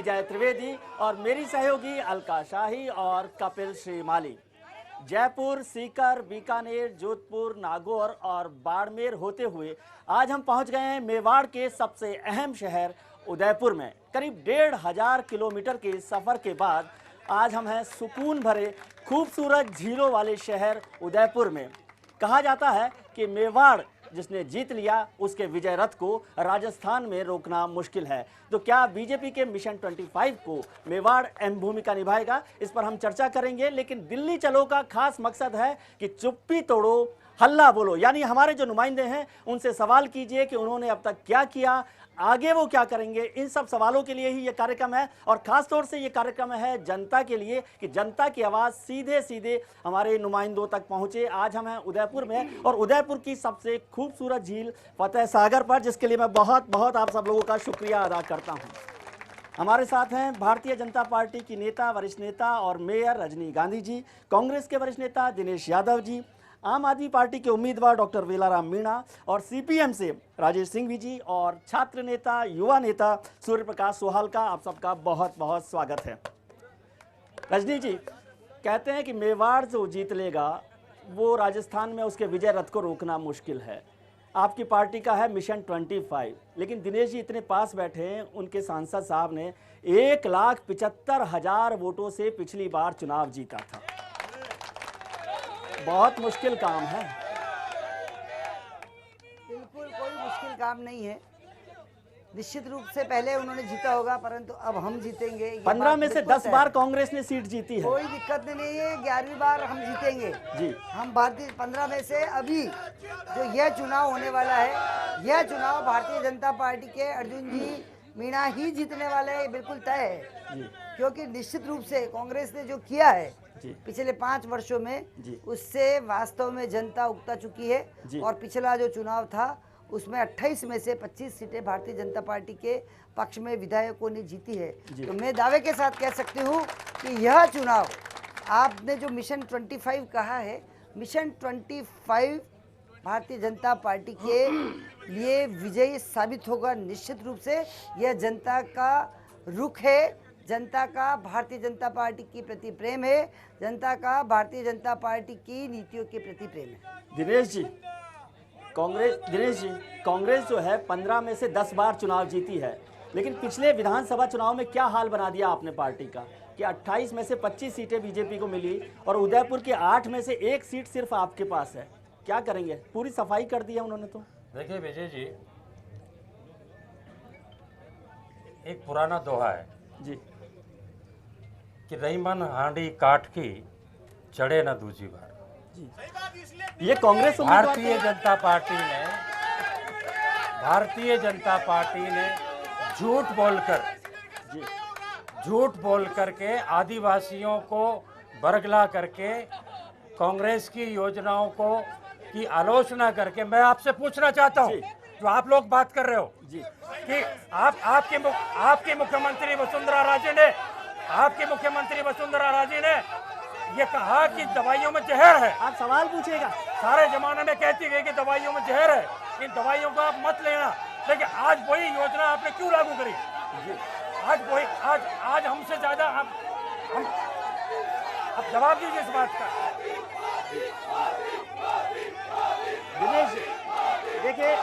विजय त्रिवेदी और मेरी सहयोगी अलका शाही और कपिल श्रीमाली। जयपुर, सीकर, बीकानेर, जोधपुर, नागौर और बाड़मेर होते हुए आज हम पहुंच गए हैं मेवाड़ के सबसे अहम शहर उदयपुर में। करीब 1500 किलोमीटर के सफर के बाद आज हम हैं सुकून भरे खूबसूरत झीलों वाले शहर उदयपुर में। कहा जाता है कि मेवाड़ जिसने जीत लिया उसके विजय रथ को राजस्थान में रोकना मुश्किल है। तो क्या बीजेपी के मिशन 25 को मेवाड़ अहम भूमिका निभाएगा, इस पर हम चर्चा करेंगे। लेकिन दिल्ली चलो का खास मकसद है कि चुप्पी तोड़ो, हल्ला बोलो, यानी हमारे जो नुमाइंदे हैं उनसे सवाल कीजिए कि उन्होंने अब तक क्या किया, आगे वो क्या करेंगे। इन सब सवालों के लिए ही ये कार्यक्रम है और खास तौर से ये कार्यक्रम है जनता के लिए कि जनता की आवाज़ सीधे सीधे हमारे नुमाइंदों तक पहुंचे। आज हम हैं उदयपुर में और उदयपुर की सबसे खूबसूरत झील फतेह सागर पर, जिसके लिए मैं बहुत बहुत आप सब लोगों का शुक्रिया अदा करता हूँ। हमारे साथ हैं भारतीय जनता पार्टी की नेता, वरिष्ठ नेता और मेयर रजनी गांधी जी, कांग्रेस के वरिष्ठ नेता दिनेश यादव जी, आम आदमी पार्टी के उम्मीदवार डॉक्टर वेलाराम मीणा और सीपीएम से राजेश सिंह जी और छात्र नेता, युवा नेता सूर्य प्रकाश सोहाल का आप सबका बहुत बहुत स्वागत है। रजनी जी, कहते हैं कि मेवाड़ जो जीत लेगा वो राजस्थान में उसके विजय रथ को रोकना मुश्किल है। आपकी पार्टी का है मिशन 25, लेकिन दिनेश जी इतने पास बैठे हैं, उनके सांसद साहब ने 1,75,000 वोटों से पिछली बार चुनाव जीता था। बहुत मुश्किल काम है। बिल्कुल कोई मुश्किल काम नहीं है। निश्चित रूप से पहले उन्होंने जीता होगा, परंतु अब हम जीतेंगे। 15 में से 10 बार कांग्रेस ने सीट जीती है। कोई दिक्कत नहीं है, 11वीं बार हम जीतेंगे जी। हम भारतीय 15 में से अभी जो यह चुनाव होने वाला है, यह चुनाव भारतीय जनता पार्टी के अर्जुन जी मीणा ही जीतने वाले हैं, बिल्कुल तय है जी। क्योंकि निश्चित रूप से कांग्रेस ने जो किया है पिछले 5 वर्षों में, उससे वास्तव में जनता उकता चुकी है। और पिछला जो चुनाव था उसमें 28 में से 25 सीटें भारतीय जनता पार्टी के पक्ष में विधायकों ने जीती है। तो मैं दावे के साथ कह सकती हूँ कि यह चुनाव, आपने जो मिशन 25 कहा है, मिशन 25 भारतीय जनता पार्टी के लिए विजयी साबित होगा। निश्चित रूप से यह जनता का रुख है, जनता का भारतीय जनता पार्टी के प्रति प्रेम है, जनता का भारतीय जनता पार्टी की नीतियों के प्रति प्रेम है। दिनेश जी, कांग्रेस जो है 15 में से 10 बार चुनाव जीती है, लेकिन पिछले विधानसभा चुनाव में क्या हाल बना दिया आपने पार्टी का कि 28 में से 25 सीटें बीजेपी को मिली और उदयपुर के 8 में से 1 सीट सिर्फ आपके पास है। क्या करेंगे? पूरी सफाई कर दी है उन्होंने। तो देखिए विजय जी, एक पुराना दोहा है जी कि रही मन हांडी काट की, चढ़े ना दूजी बार। ये कांग्रेस भारतीय जनता पार्टी ने झूठ बोलकर के आदिवासियों को बरगला करके कांग्रेस की योजनाओं को की आलोचना करके, मैं आपसे पूछना चाहता हूँ जो आप लोग बात कर रहे हो जी कि आपके मुख्यमंत्री वसुंधरा राजे ने ये कहा कि दवाइयों में जहर है। आप सवाल पूछेगा। सारे जमाने में कहती गई कि दवाइयों में जहर है, इन दवाइयों को आप मत लेना, लेकिन आज वही योजना आपने क्यों लागू करी? आज हमसे ज्यादा हम जवाब दीजिए इस बात का। दिनेश देखिए,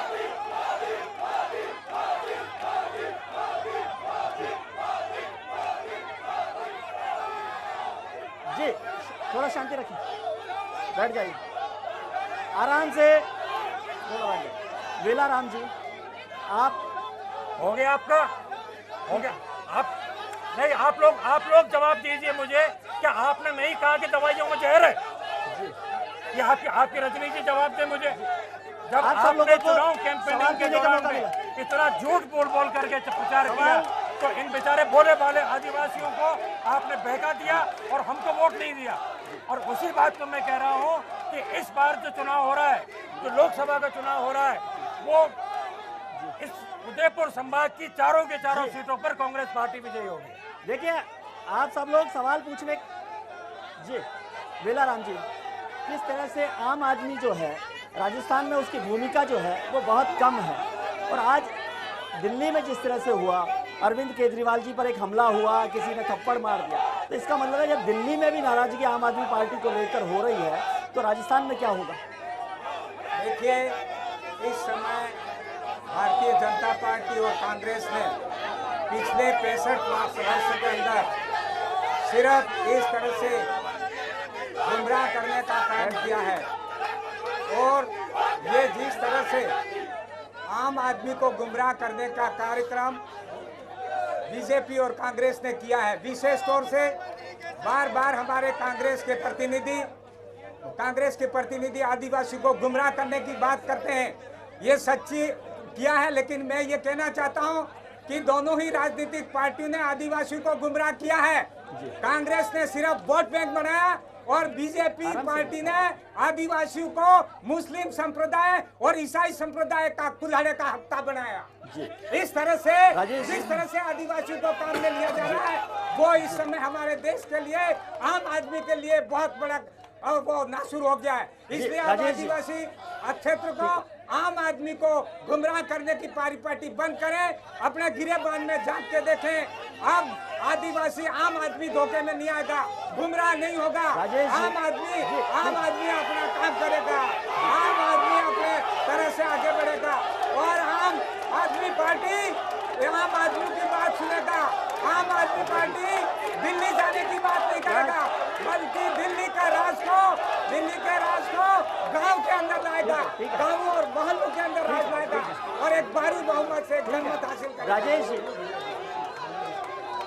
जी थोड़ा शांति रखिए, बैठ जाइए आराम से। वेलाराम जी, आप हो गया आपका, हो गया आप लोग जवाब दीजिए मुझे। क्या आपने नहीं कहा कि दवाइयों में जहर है? ये आपकी रजनी जी जवाब दे मुझे। जब आपने चुनाव कैंपेनिंग के दौरान में इतना झूठ बोल करके प्रचार किया, तो इन बेचारे भोले भाले आदिवासियों को आपने बहका दिया और हमको वोट नहीं दिया। और उसी बात को मैं कह रहा हूँ कि इस बार जो चुनाव हो रहा है, जो लोकसभा का चुनाव हो रहा है, वो इस उदयपुर संभाग की चारों के चारों सीटों पर कांग्रेस पार्टी विजयी होगी। देखिए, आप सब लोग सवाल पूछने जी वेलाराम जी, किस तरह से आम आदमी जो है राजस्थान में उसकी भूमिका जो है वो बहुत कम है, और आज दिल्ली में जिस तरह से हुआ अरविंद केजरीवाल जी पर एक हमला हुआ, किसी ने थप्पड़ मार दिया, तो इसका मतलब है जब दिल्ली में भी नाराजगी आम आदमी पार्टी को लेकर हो रही है तो राजस्थान में क्या होगा? देखिए, इस समय भारतीय जनता पार्टी और कांग्रेस ने पिछले 65 वर्ष के अंदर सिर्फ इस तरह से गुमराह करने का काम किया है और ये जिस तरह से आम आदमी को गुमराह करने का कार्यक्रम बीजेपी और कांग्रेस ने किया है, विशेष तौर से बार बार हमारे कांग्रेस के प्रतिनिधि आदिवासी को गुमराह करने की बात करते हैं। ये सच्ची किया है, लेकिन मैं ये कहना चाहता हूं कि दोनों ही राजनीतिक पार्टियों ने आदिवासी को गुमराह किया है। कांग्रेस ने सिर्फ वोट बैंक बनाया और बीजेपी पार्टी ने आदिवासियों को मुस्लिम संप्रदाय और ईसाई संप्रदाय का कुल्हाड़े का हफ्ता बनाया। इस तरह से जिस तरह से आदिवासियों को काम में लिया जा रहा है वो इस समय हमारे देश के लिए, आम आदमी के लिए बहुत बड़ा और वो नासुर हो गया है। इसलिए अब आदिवासी क्षेत्र को, आम आदमी को गुमराह करने की पार्टी बंद करें, अपने गिरेबान में झांक के देखें। अब आदिवासी, आम आदमी धोखे में नहीं आएगा, गुमराह नहीं होगा। आम आदमी अपना काम करेगा, आम आदमी अपने तरह से आगे बढ़ेगा और आम आदमी पार्टी आम आदमी की बात सुनेगा। आम आदमी पार्टी दिल्ली जाने की बात नहीं करेगा, बल्कि दिल्ली के राज को गांव के अंदर लाएगा, गांवों और मोहल्लों के अंदर राज लाएगा और एक भारी बहुमत से जनमत हासिल करेगा।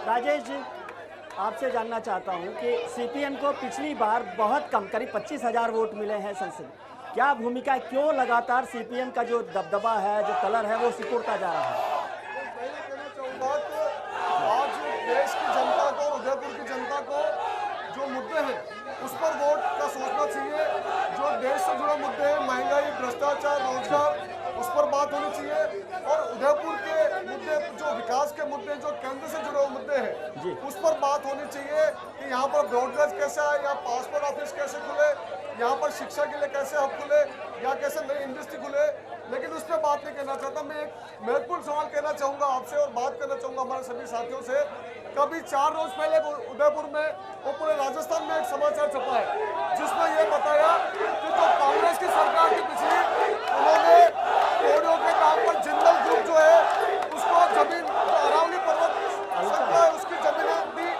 राजेश जी, आपसे जानना चाहता हूं कि सीपीएम को पिछली बार बहुत कम, करीब 25,000 वोट मिले हैं संसद में। क्या भूमिका, क्यों लगातार सीपीएम का जो दबदबा है, जो कलर है, वो सिकुड़ता जा रहा है? आज देश की जनता को, उदयपुर की जनता को जो मुद्दे हैं उस पर वोट का सोचना चाहिए। जो देश से जुड़े मुद्दे हैं, महंगाई, भ्रष्टाचार, रोजगार, उस पर बात होनी चाहिए और उदयपुर के मुद्दे, जो विकास के मुद्दे, जो केंद्र से जुड़े हुए मुद्दे हैं, उस पर बात होनी चाहिए कि यहाँ पर ब्रॉडगेज कैसे आए, यहाँ पासपोर्ट ऑफिस कैसे खुले, यहाँ पर शिक्षा के लिए कैसे हब खुले, या कैसे नई इंडस्ट्री खुले। लेकिन उस पर बात नहीं कहना चाहता। मैं एक महत्वपूर्ण सवाल कहना चाहूँगा आपसे और बात करना चाहूँगा हमारे सभी साथियों से। कभी 4 रोज पहले उदयपुर में और पूरे राजस्थान में एक समाचार छपा है जिसमें यह बताया कि जो कांग्रेस की सरकार की पिछली, उन्होंने कोडियों के नाम पर जिंदल ग्रुप जो है उसको जमीन, अरावली पर्वत संख्या है उसकी जमीनें दी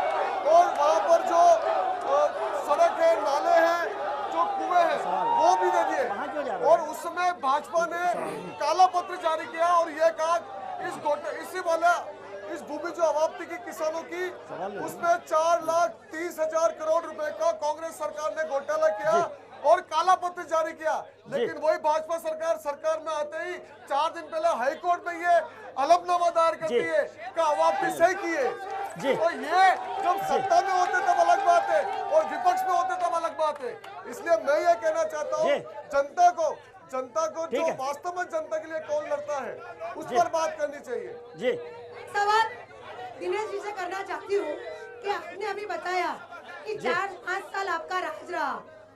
और वहाँ पर जो सड़क है, नाले हैं, जो कुएं हैं, वो भी दे दिए। और उस समय भाजपा ने काला पत्र जारी किया और यह कहा इस भूमि जो अवाप्ति की किसानों की, उसमें 4,30,000 करोड़ रुपए का कांग्रेस सरकार ने घोटाला किया और काला पत्र जारी किया। लेकिन वही भाजपा सरकार में आते ही 4 दिन पहले हाईकोर्ट में ये हलफनामा दायर करती है कि अवाप्ति सही की है। तो ये जब सत्ता में होते तब अलग बात है और विपक्ष में होते तब अलग बात है। इसलिए मैं ये कहना चाहता हूँ जनता को जो वास्तव में जनता के लिए कौन लड़ता है उस पर बात करनी चाहिए। जी, सवाल दिनेश जी से करना चाहती हूँ कि आपने अभी बताया कि 4-5 साल आपका राज रहा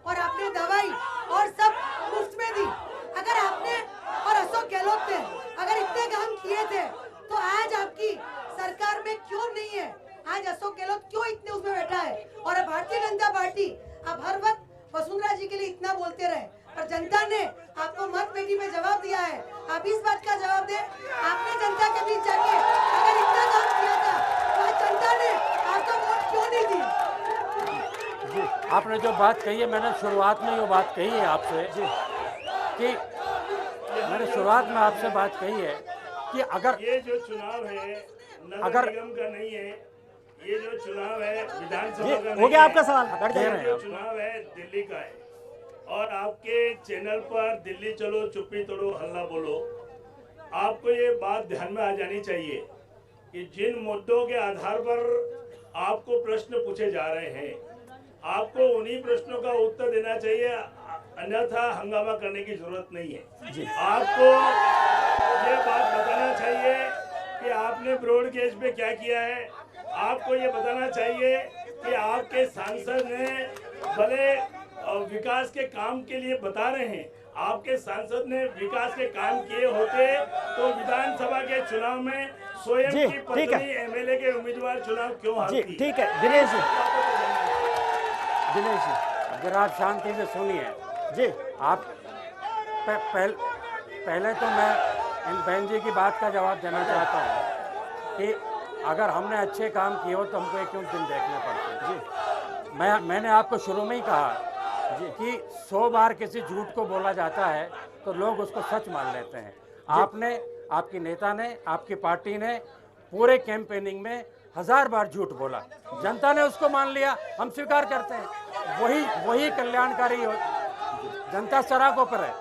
और आपने दवाई और सब मुफ्त में दी। अगर आपने और अशोक गहलोत ने अगर इतने काम किए थे तो आज आपकी सरकार में क्यों नहीं है? आज अशोक गहलोत क्यों इतने उसमें बैठा है? और भारतीय जनता पार्टी आप हर वक्त वसुंधरा जी के लिए इतना बोलते रहे, पर जनता ने आपको मत पेटी में जवाब दिया है। आप इस बात का जवाब दें, आपने जनता के बीच जाके अगर इतना काम किया था तो आज जनता ने आपको वोट क्यों नहीं दी? आपने जो बात कही है, मैंने शुरुआत में ये बात कही है आपसे कि बात कही है कि अगर ये जो चुनाव है नगर निगम का नहीं है, ये जो चुनाव है विधानसभा का हो गया आपका सवाल, जो चुनाव है दिल्ली का है और आपके चैनल पर दिल्ली चलो चुप्पी तोड़ो हल्ला बोलो, आपको ये बात ध्यान में आ जानी चाहिए कि जिन मुद्दों के आधार पर आपको प्रश्न पूछे जा रहे हैं, आपको उन्हीं प्रश्नों का उत्तर देना चाहिए, अन्यथा हंगामा करने की जरूरत नहीं है। आपको ये बात बताना चाहिए कि आपने ब्रॉडगेज पे क्या किया है। आपको ये बताना चाहिए कि आपके सांसद ने भले विकास के काम के लिए बता रहे हैं, आपके सांसद ने विकास के काम किए होते तो विधानसभा के चुनाव में स्वयं जी, की ठीक है। पत्नी एमएलए के उम्मीदवार चुनाव क्यों जी हारती? ठीक है, दिनेश जी, दिनेश जी, अगर आप शांति से सुनिए, जी आप पहले तो मैं इन बहन जी की बात का जवाब देना चाहता हूँ कि अगर हमने अच्छे काम किए हो तो हमको ये क्यों दिन देखने पड़ते हैं। जी, मैंने आपको शुरू में ही कहा जी कि 100 बार किसी झूठ को बोला जाता है तो लोग उसको सच मान लेते हैं। आपने, आपकी नेता ने, आपकी पार्टी ने पूरे कैंपेनिंग में 1000 बार झूठ बोला, जनता ने उसको मान लिया, हम स्वीकार करते हैं। वही कल्याणकारी जनता सराखों पर है,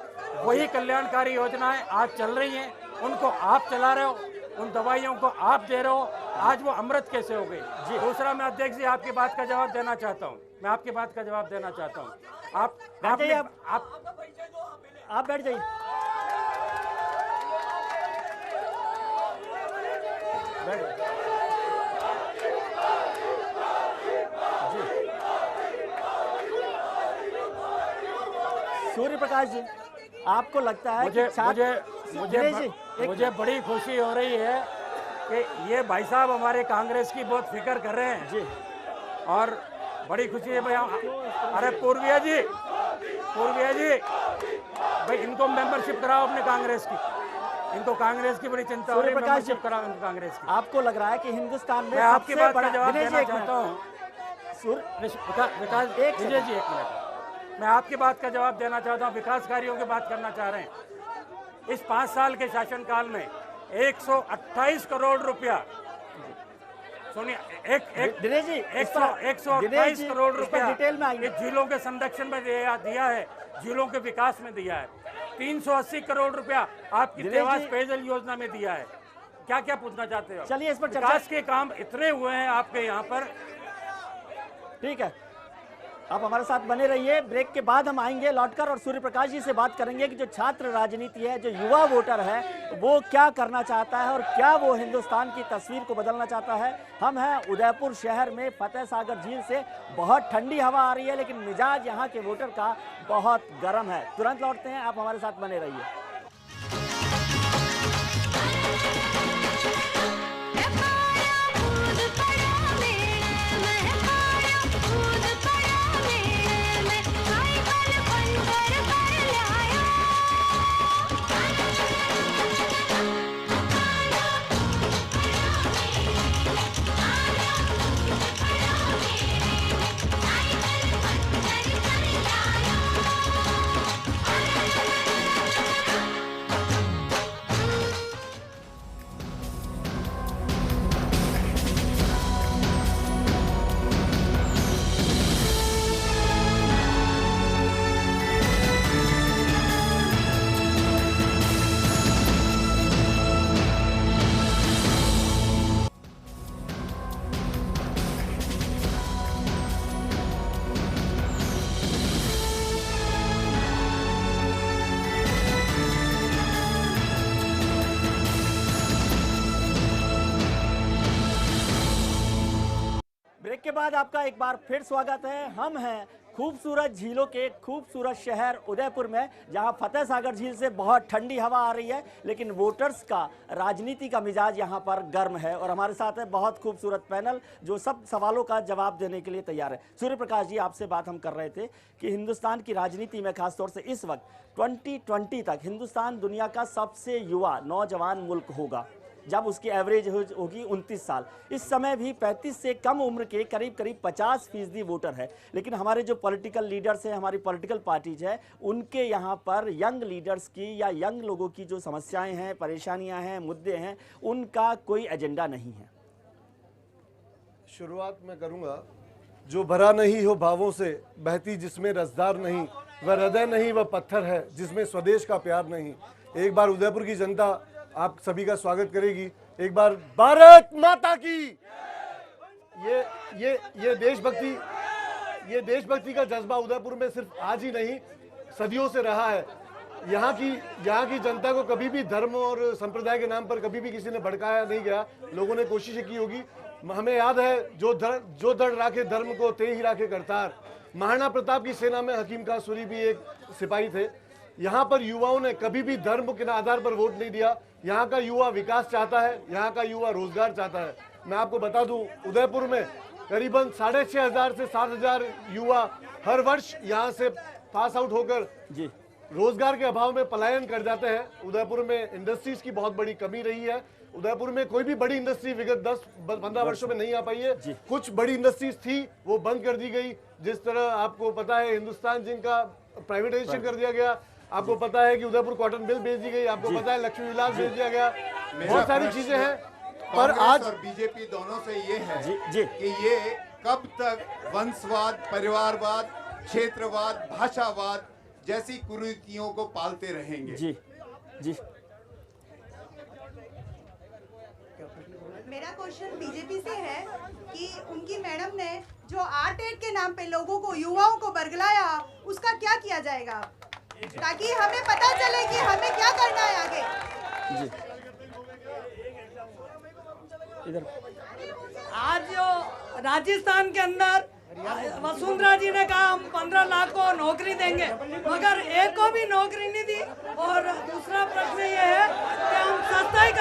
वही कल्याणकारी योजनाएं आज चल रही हैं, उनको आप चला रहे हो, उन दवाइयों को आप दे रहे हो, आज वो अमृत कैसे हो गई। जी, दूसरा मैं अध्यक्ष जी आपकी बात का जवाब देना चाहता हूँ, मैं आपकी बात का जवाब देना चाहता हूँ। आप बैठ जाइए, आप बैठ जाइए, सूर्य प्रकाश जी, आपको लगता है मुझे कि दिनेश जी, मुझे बड़ी खुशी हो रही है कि ये भाई साहब हमारे कांग्रेस की बहुत फिक्र कर रहे हैं जी, और बड़ी खुशी है भाई। अरे पूर्विया जी भाई, इनको मेंबरशिप कराओ अपने कांग्रेस की, इनको कांग्रेस की बड़ी चिंता हो रही है, मेंबरशिप कराओ इनको कांग्रेस की। आपको लग रहा है कि हिंदुस्तान में मैं आपकी सबसे बात बड़ा का जवाब दिनेश जी, देना एक चाहता मिनट। हूँ। विकास विजय जी, एक मिनट, मैं आपकी बात का जवाब देना चाहता हूँ। विकास कार्यों की बात करना चाह रहे हैं। इस 5 साल के शासनकाल में 128 करोड़ रुपया, सुनिए, दिनेश जी, 128 करोड़ रुपया डिटेल में आइए। इस झीलों के संरक्षण में दिया है, झीलों के विकास में दिया है। 380 करोड़ रुपया आपकी देवास पेयजल योजना में दिया है। क्या क्या पूछना चाहते हो? चलिए इस पर विकास के काम इतने हुए हैं आपके यहाँ पर। ठीक है, आप हमारे साथ बने रहिए। ब्रेक के बाद हम आएंगे लौटकर और सूर्य प्रकाश जी से बात करेंगे कि जो छात्र राजनीति है, जो युवा वोटर है, वो क्या करना चाहता है और क्या वो हिंदुस्तान की तस्वीर को बदलना चाहता है। हम हैं उदयपुर शहर में, फतेह सागर झील से बहुत ठंडी हवा आ रही है, लेकिन मिजाज यहाँ के वोटर का बहुत गर्म है। तुरंत लौटते हैं, आप हमारे साथ बने रहिए। ब्रेक के बाद आपका एक बार फिर स्वागत है। हम हैं खूबसूरत झीलों के खूबसूरत शहर उदयपुर में, जहां फतेह सागर झील से बहुत ठंडी हवा आ रही है, लेकिन वोटर्स का राजनीति का मिजाज यहां पर गर्म है। और हमारे साथ है बहुत खूबसूरत पैनल जो सब सवालों का जवाब देने के लिए तैयार है। सूर्य प्रकाश जी, आपसे बात हम कर रहे थे कि हिंदुस्तान की राजनीति में खासतौर से इस वक्त 2020 तक हिंदुस्तान दुनिया का सबसे युवा नौजवान मुल्क होगा, जब उसकी एवरेज होगी 29 साल। इस समय भी 35 से कम उम्र के करीब 50% वोटर है। लेकिन हमारे जो पॉलिटिकल लीडर्स हैं, हमारी पॉलिटिकल पार्टीज है, उनके यहाँ पर यंग लीडर्स की या यंग लोगों की जो समस्याएं हैं, परेशानियां हैं, मुद्दे हैं, उनका कोई एजेंडा नहीं है। शुरुआत मैं करूंगा, जो भरा नहीं हो भावों से, बहती जिसमें रसदार नहीं, वह हृदय नहीं, वह पत्थर है जिसमें स्वदेश का प्यार नहीं। एक बार उदयपुर की जनता आप सभी का स्वागत करेगी। एक बार भारत माता की। ये देशभक्ति का जज्बा उदयपुर में सिर्फ आज ही नहीं, सदियों से रहा है। यहाँ की जनता को कभी भी धर्म और संप्रदाय के नाम पर कभी भी किसी ने भड़काया नहीं गया। लोगों ने कोशिश की होगी। हमें याद है, जो धड़ राखे धर्म को ते ही राखे करतार। महाराणा प्रताप की सेना में हकीम खां सूरी भी एक सिपाही थे। यहाँ पर युवाओं ने कभी भी धर्म के आधार पर वोट नहीं दिया। यहाँ का युवा विकास चाहता है, यहाँ का युवा रोजगार चाहता है। मैं आपको बता दूं, उदयपुर में करीबन 6,500 से 7,000 युवा हर वर्ष यहाँ से पास आउट होकर जी रोजगार के अभाव में पलायन कर जाते हैं। उदयपुर में इंडस्ट्रीज की बहुत बड़ी कमी रही है। उदयपुर में कोई भी बड़ी इंडस्ट्री विगत 10-15 वर्षों में नहीं आ पाई है। कुछ बड़ी इंडस्ट्रीज थी, वो बंद कर दी गई। जिस तरह आपको पता है हिंदुस्तान जिंक का प्राइवेटाइजेशन कर दिया गया, आपको पता है कि उदयपुर कॉटन मिल बेच दी गई, आपको पता है लक्ष्मी विलास बेच दिया गया, बहुत सारी चीजें हैं। पर आज और बीजेपी दोनों से ये है जी कि ये कब तक वंशवाद, परिवारवाद, क्षेत्रवाद, भाषावाद जैसी कुरीतियों को पालते रहेंगे। जी जी मेरा क्वेश्चन बीजेपी से है कि उनकी मैडम ने जो आर्ट एड के नाम पे लोगों को, युवाओं को बरगलाया, उसका क्या किया जाएगा ताकि हमें पता चले कि हमें क्या करना है आगे। जी इधर आज जो राजस्थान के अंदर वसुंधरा जी ने कहा हम 15 लाख को नौकरी देंगे, मगर एक को भी नौकरी नहीं दी। और दूसरा प्रश्न ये है कि हम सस्ता ही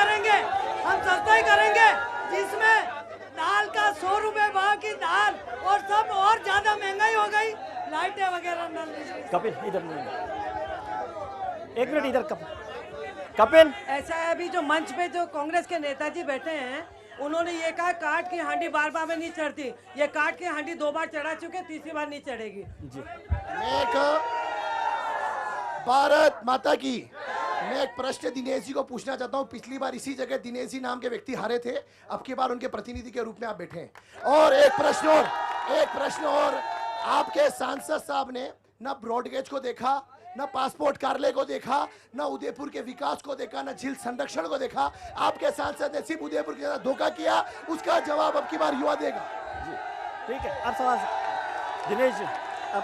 करेंगे जिसमें दाल का 100 रुपए भाव की दाल और सब और ज्यादा महंगाई हो गई, लाइटें वगैरह न। कपिल इधर एक मिनट, इधर कपिल। ऐसा है अभी जो मंच पे जो कांग्रेस के नेताजी बैठे हैं, उन्होंने ये कहा काट की हांडी बार बार में नहीं चढ़ती। ये काट की हांडी 2 बार चढ़ा चुके, तीसरी बार नहीं चढ़ेगी। जी एक भारत माता की। मैं एक प्रश्न दिनेश जी को पूछना चाहता हूं। पिछली बार इसी जगह दिनेश जी नाम के व्यक्ति हारे थे, अब की बार उनके प्रतिनिधि के रूप में आप बैठे हैं। और एक प्रश्न और आपके सांसद साहब ने न ब्रॉडगेज को देखा, न पासपोर्ट कार्यालय को देखा, न उदयपुर के विकास को देखा, न झील संरक्षण को देखा। आपके सांसद ने सिर्फ उदयपुर के साथ धोखा किया, उसका जवाब अब की बार युवा देगा। जी ठीक है, अब सवाल दिनेश जी, अब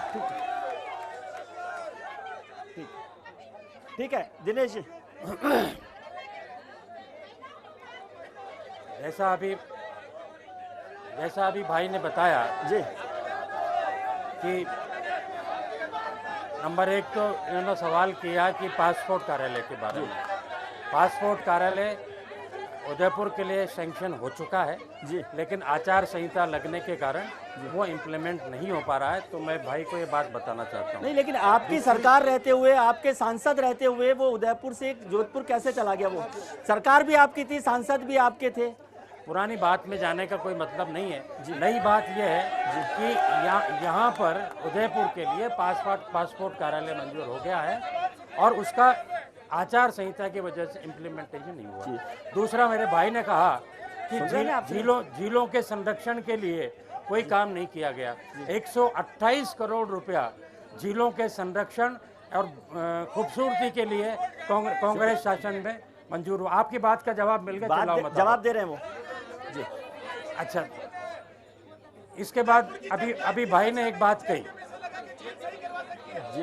ठीक है दिनेश जी। जैसा अभी भाई ने बताया जी कि नंबर 1 तो इन्होंने सवाल किया कि पासपोर्ट कार्यालय के बारे में। पासपोर्ट कार्यालय उदयपुर के लिए सैंक्शन हो चुका है जी, लेकिन आचार संहिता लगने के कारण वो इम्प्लीमेंट नहीं हो पा रहा है। तो मैं भाई को ये बात बताना चाहता हूँ। नहीं, लेकिन आपकी सरकार रहते हुए, आपके सांसद रहते हुए वो उदयपुर से जोधपुर कैसे चला गया? वो सरकार भी आपकी थी, सांसद भी आपके थे। पुरानी बात में जाने का कोई मतलब नहीं है। नई बात यह है कि यहाँ पर उदयपुर के लिए पासपोर्ट कार्यालय मंजूर हो गया है और उसका आचार संहिता की वजह से इम्प्लीमेंटेशन नहीं हुआ। दूसरा, मेरे भाई ने कहा कि झीलों के संरक्षण के लिए कोई काम नहीं किया गया। 128 करोड़ रुपया झीलों के संरक्षण और खूबसूरती के लिए कांग्रेस शासन में मंजूर हुआ। आपकी बात का जवाब मिल गया? जवाब दे रहे हैं वो जी। अच्छा, इसके बाद अभी भाई ने एक बात कही जी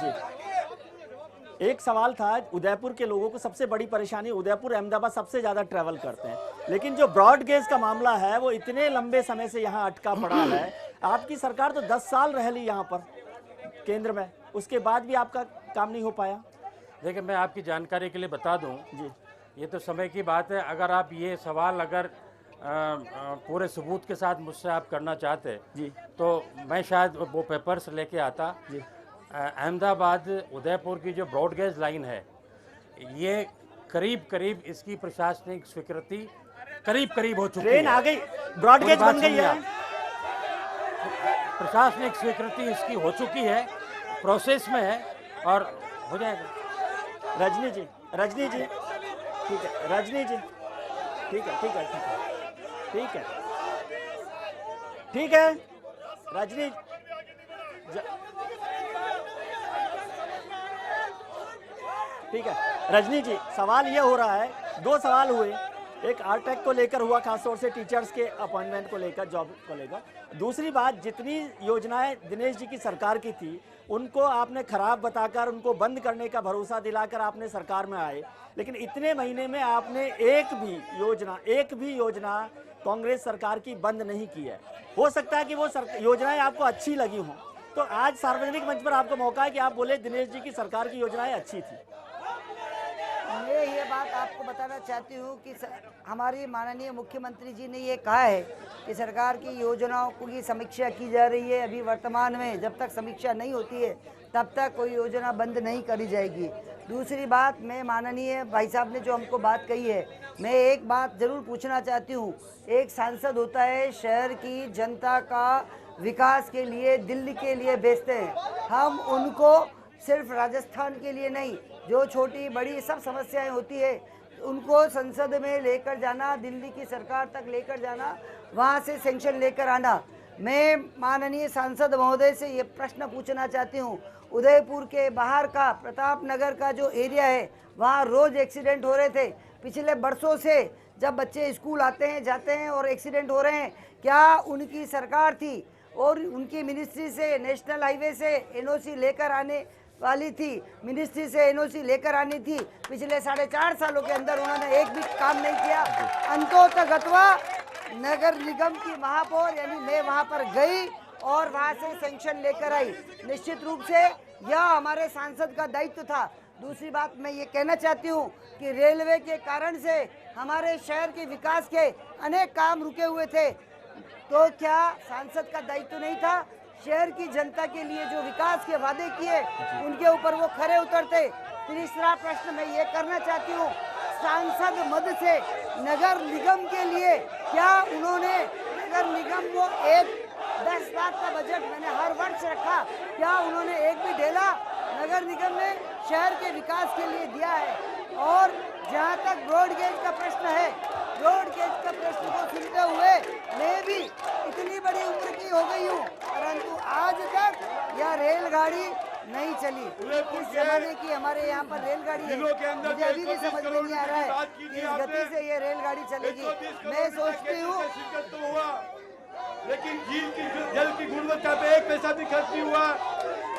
जी। एक सवाल था, उदयपुर के लोगों को सबसे बड़ी परेशानी, उदयपुर अहमदाबाद सबसे ज्यादा ट्रैवल करते हैं, लेकिन जो ब्रॉड गेज का मामला है वो इतने लंबे समय से यहाँ अटका पड़ा है। आपकी सरकार तो 10 साल रह ली यहाँ पर केंद्र में, उसके बाद भी आपका काम नहीं हो पाया। देखिए, मैं आपकी जानकारी के लिए बता दूं जी, ये तो समय की बात है। अगर आप ये सवाल पूरे सबूत के साथ मुझसे आप करना चाहते जी, तो मैं शायद वो पेपर्स लेके आता जी। अहमदाबाद उदयपुर की जो ब्रॉडगेज लाइन है, ये करीब इसकी प्रशासनिक स्वीकृति करीब हो चुकी है। ट्रेन आ गई, ब्रॉडगेज बन गई है, प्रशासनिक स्वीकृति इसकी हो चुकी है, प्रोसेस में है और हो जाएगा। रजनी जी ठीक है, रजनी जी ठीक है रजनी ठीक है। रजनी जी, सवाल ये हो रहा है, 2 सवाल हुए। एक आरटेक को लेकर हुआ, खासतौर से टीचर्स के अपॉइंटमेंट को लेकर, जॉब को लेकर। दूसरी बात, जितनी योजनाएं दिनेश जी की सरकार की थी उनको आपने खराब बताकर उनको बंद करने का भरोसा दिलाकर आपने सरकार में आए, लेकिन इतने महीने में आपने एक भी योजना कांग्रेस सरकार की बंद नहीं की है। हो सकता है कि वो योजनाएं आपको अच्छी लगी हों, तो आज सार्वजनिक मंच पर आपको मौका है कि आप बोले दिनेश जी की सरकार की योजनाएं अच्छी थी। मैं ये बात आपको बताना चाहती हूँ कि हमारी माननीय मुख्यमंत्री जी ने ये कहा है कि सरकार की योजनाओं की समीक्षा की जा रही है। अभी वर्तमान में जब तक समीक्षा नहीं होती है तब तक कोई योजना बंद नहीं करी जाएगी। दूसरी बात, मैं माननीय भाई साहब ने जो हमको बात कही है, मैं एक बात ज़रूर पूछना चाहती हूँ। एक सांसद होता है, शहर की जनता का विकास के लिए दिल्ली के लिए भेजते हैं। हम उनको सिर्फ राजस्थान के लिए नहीं, जो छोटी बड़ी सब समस्याएं होती है उनको संसद में लेकर जाना, दिल्ली की सरकार तक लेकर जाना, वहाँ से सेंक्शन लेकर आना। मैं माननीय सांसद महोदय से ये प्रश्न पूछना चाहती हूँ, उदयपुर के बाहर का प्रताप नगर का जो एरिया है वहाँ रोज़ एक्सीडेंट हो रहे थे पिछले बरसों से। जब बच्चे स्कूल आते हैं जाते हैं और एक्सीडेंट हो रहे हैं, क्या उनकी सरकार थी और उनकी मिनिस्ट्री से, नेशनल हाईवे से एनओसी लेकर आने वाली थी, मिनिस्ट्री से एनओसी लेकर आनी थी। पिछले 4.5 सालों के अंदर उन्होंने एक भी काम नहीं किया। अंतोतगत्वा नगर निगम की महापौर यानी मैं वहां पर गई और वहां से सैंक्शन लेकर आई। निश्चित रूप से यह हमारे सांसद का दायित्व था। दूसरी बात मैं ये कहना चाहती हूँ कि रेलवे के कारण से हमारे शहर के विकास के अनेक काम रुके हुए थे, तो क्या सांसद का दायित्व नहीं था शहर की जनता के लिए जो विकास के वादे किए उनके ऊपर वो खरे उतरते? तीसरा प्रश्न मैं ये करना चाहती हूँ, सांसद मद से नगर निगम के लिए क्या उन्होंने नगर निगम को 10 लाख का बजट मैंने हर वर्ष रखा, क्या उन्होंने एक भी ढेला नगर निगम ने शहर के विकास के लिए दिया है? और जहाँ तक ब्रॉडगेज का प्रश्न है, ब्रॉडगेज का प्रश्न को सुनते हुए मैं भी इतनी बड़ी उम्र की हो गई हूँ, परंतु आज तक यह रेलगाड़ी नहीं चली। इस जमाने की हमारे यहाँ पर रेलगाड़ी है, मुझे अभी भी समझ में नहीं आ रहा है किस गति से ये रेलगाड़ी चलेगी। मैं सोचती हूँ, लेकिन जल की गुणवत्ता पे एक पैसा भी खर्च नहीं हुआ।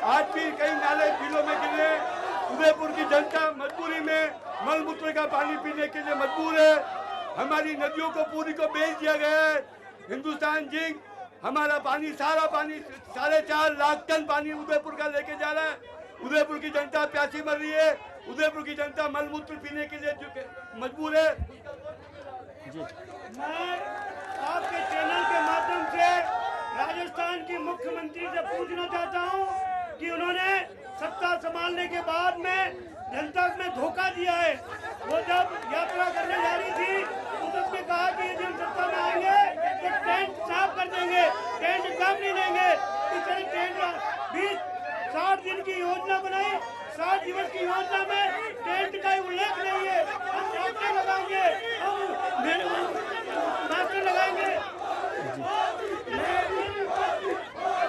आज भी कई नाले बिलों में गिरे। उदयपुर की जनता मजबूरी में मलमूत्र का पानी पीने के लिए मजबूर है। हमारी नदियों को पूरी को बेच दिया गया है। हिंदुस्तान जिंक हमारा पानी, सारा पानी 4.5 लाख टन पानी उदयपुर का लेके जा रहा है। उदयपुर की जनता प्यासी मर रही है। उदयपुर की जनता मलमूत्र पीने के लिए मजबूर है। मैं आपके चैनल के माध्यम से राजस्थान की मुख्यमंत्री से पूछना चाहता हूं कि उन्होंने सत्ता संभालने के बाद में जनता में धोखा दिया है। वो जब यात्रा करने जा रही थी तो उसने कहा कि यदि हम सत्ता में आएंगे तो टेंट साफ कर देंगे, टेंट काम नहीं देंगे। पिछले टेंट 60 दिन की योजना बनाई, 60 दिवस की योजना में टेंट का उल्लेख नहीं है। हम डॉक्टर लगाएंगे, हम मास्टर लगाएंगे।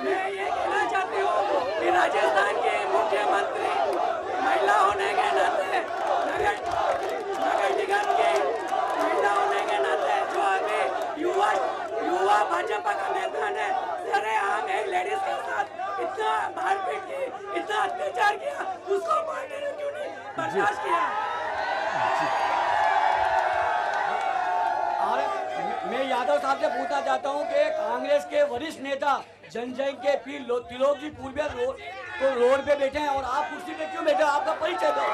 मैं ये कहना चाहती हूँ कि राजस्थान के मुख्यमंत्री महिला होने के नाते, नगर निगम के महिला होने के नाते जो अभी युवा भाजपा का नेता ने सरेआम एक लेडीज के साथ इतना मारपीट की, इतना अत्याचार किया, उसको मारने ने क्यों नहीं बर्दाश्त किया? मैं यादव साहब से पूछना चाहता हूं कि कांग्रेस के वरिष्ठ नेता जनजय के पीर त्रिलोक जी पूर्व रोड पे बैठे हैं और आप कुर्सी पे क्यों बैठे? आपका परिचय दो।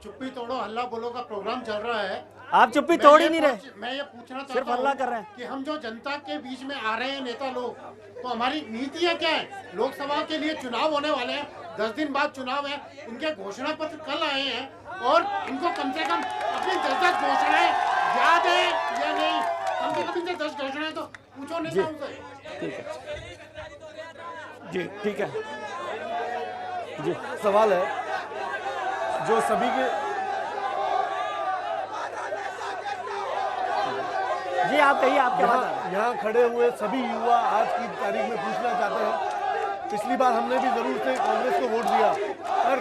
चुप्पी तोड़ो हल्ला बोलो का प्रोग्राम चल रहा है। आप चुप्पी तोड़ ही नहीं रहे, मैं ये पूछना चाहता सिर्फ हल्ला कर रहे हैं कि हम जो जनता के बीच में आ रहे हैं नेता लोग, तो हमारी नीतियाँ क्या है? लोकसभा के लिए चुनाव होने वाले हैं, 10 दिन बाद चुनाव है, उनके घोषणा पत्र कल आए हैं और इनको कम से कम अपनी 10 घोषणाएं याद है या नहीं? कम से कम 10 घोषणाएं तो पूछो नेता उनसे। ठीक है जी, ठीक है जी। सवाल है जो सभी के, जी आप कहिए, आप क्या बात है? यहाँ खड़े हुए सभी युवा आज की तारीख में पूछना चाहते हैं, पिछली बार हमने भी जरूर से कांग्रेस को वोट दिया, पर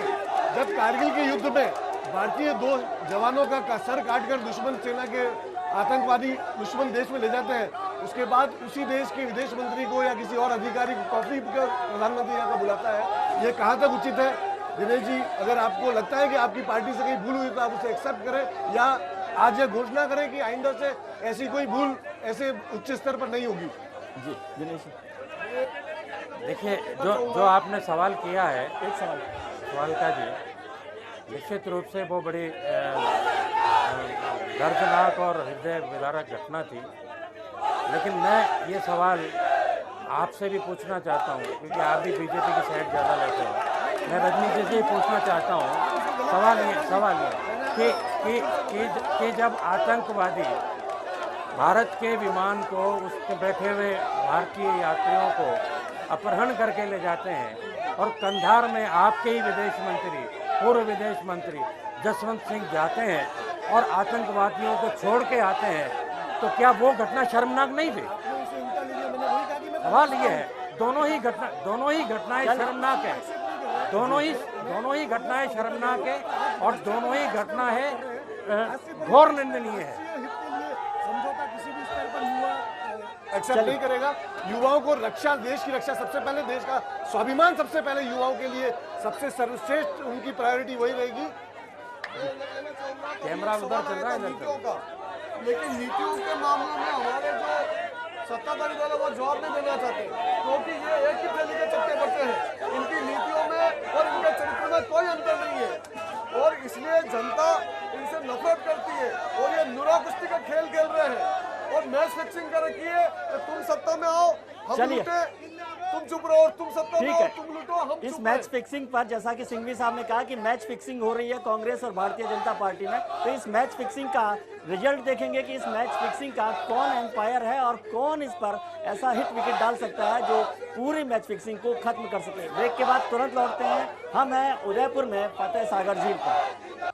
जब कारगिल के युद्ध में भारतीय 2 जवानों का सर काटकर दुश्मन सेना के आतंकवादी दुश्मन देश में ले जाते हैं, उसके बाद उसी देश के विदेश मंत्री को या किसी और अधिकारी को कॉफी पीकर प्रधानमंत्री यहाँ का बुलाता है, ये कहाँ तक उचित है? दिनेश जी, अगर आपको लगता है कि आपकी पार्टी से कहीं भूल हुई तो आप उसे एक्सेप्ट करें या आज ये घोषणा करें कि आइंदा से ऐसी कोई भूल ऐसे उच्च स्तर पर नहीं होगी। जी दिनेश, देखिए जो आपने सवाल किया है, एक सवाल का जी, निश्चित रूप से वो बड़ी दर्दनाक और हृदय विदारक घटना थी, लेकिन मैं ये सवाल आपसे भी पूछना चाहता हूँ, क्योंकि आप भी बीजेपी की साइड ज़्यादा लेते हो। मैं रजनी जी से ही पूछना चाहता हूँ, सवाल ये कि जब आतंकवादी भारत के विमान को उसके बैठे हुए भारतीय यात्रियों को अपहरण करके ले जाते हैं और कंधार में आपके ही विदेश मंत्री, पूर्व विदेश मंत्री जसवंत सिंह जाते हैं और आतंकवादियों को छोड़ के आते हैं, तो क्या वो घटना शर्मनाक नहीं थी? सवाल ये है, दोनों ही घटनाएं शर्मनाक है, दोनों ही घटनाएं शर्मनाक है और दोनों ही घटना है घोर निंदनीय है। एक्सेप्ट नहीं करेगा। युवाओं को रक्षा, देश की रक्षा सबसे पहले, देश का स्वाभिमान सबसे पहले युवाओं के लिए सबसे सर्वश्रेष्ठ उनकी प्रायोरिटी वही रहेगी। कैमरा उधर चल रहा है नीतियों का, लेकिन नीतियों के मामले में हमारे जो सत्ताधारी दल है वो जवाब नहीं देना चाहते, क्योंकि ये एक ही थैली के चक्के बच्चे हैं। इनकी नीतियों में और इनके चरित्र में कोई अंतर नहीं है और इसलिए जनता इनसे नफरत करती है और ये नुरा कुश्ती का खेल खेल रहे हैं और मैच फिक्सिंग कर रखी है कि तुम सत्ता में आओ हम लूटे, तुम चुप रहो, तुम सत्ता में आओ तुम लूटो हम इस चुप मैच रहे। फिक्सिंग पर जैसा कि सिंघवी साहब ने कहा कि मैच फिक्सिंग हो रही है कांग्रेस और भारतीय जनता पार्टी में, तो इस मैच फिक्सिंग का रिजल्ट देखेंगे कि इस मैच फिक्सिंग का कौन एम्पायर है और कौन इस पर ऐसा हिट विकेट डाल सकता है जो पूरी मैच फिक्सिंग को खत्म कर सके। ब्रेक के बाद तुरंत लौटते हैं, हम हैं उदयपुर में फतेह सागर झील पर।